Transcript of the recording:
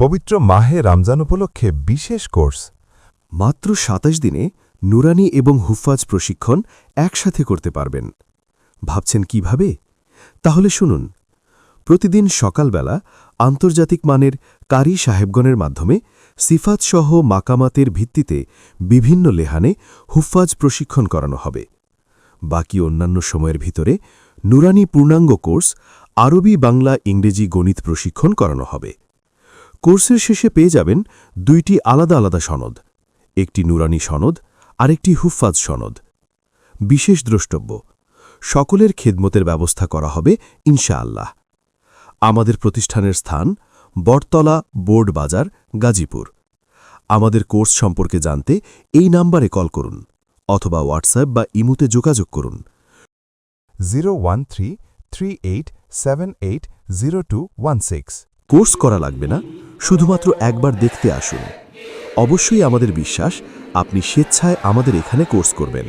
পবিত্র মাহে রমজান উপলক্ষে বিশেষ কোর্স। মাত্র ২৭ দিনে নুরানি এবং হুফাজ প্রশিক্ষণ একসাথে করতে পারবেন। ভাবছেন কিভাবে? তাহলে শুনুন। প্রতিদিন সকালবেলা আন্তর্জাতিক মানের কারি সাহেবগণের মাধ্যমে সিফাতসহ মাকামাতের ভিত্তিতে বিভিন্ন লেহানে হুফাজ প্রশিক্ষণ করানো হবে। বাকি অন্যান্য সময়ের ভিতরে নুরানি পূর্ণাঙ্গ কোর্স আরবি, বাংলা, ইংরেজি, গণিত প্রশিক্ষণ করানো হবে। কোর্সের শেষে পেয়ে যাবেন ২টি আলাদা আলাদা সনদ, একটি নুরানি সনদ আর একটি হুফাজ সনদ। বিশেষ দ্রষ্টব্য, সকলের খেদমতের ব্যবস্থা করা হবে ইনশাআল্লাহ। আমাদের প্রতিষ্ঠানের স্থান বটতলা, বোর্ড বাজার, গাজীপুর। আমাদের কোর্স সম্পর্কে জানতে এই নাম্বারে কল করুন অথবা হোয়াটসঅ্যাপ বা ইমোতে যোগাযোগ করুন। 01338780216। কোর্স করা লাগবে না, শুধুমাত্র একবার দেখতে আসুন। অবশ্যই আমাদের বিশ্বাস আপনি স্বেচ্ছায় আমাদের এখানে কোর্স করবেন।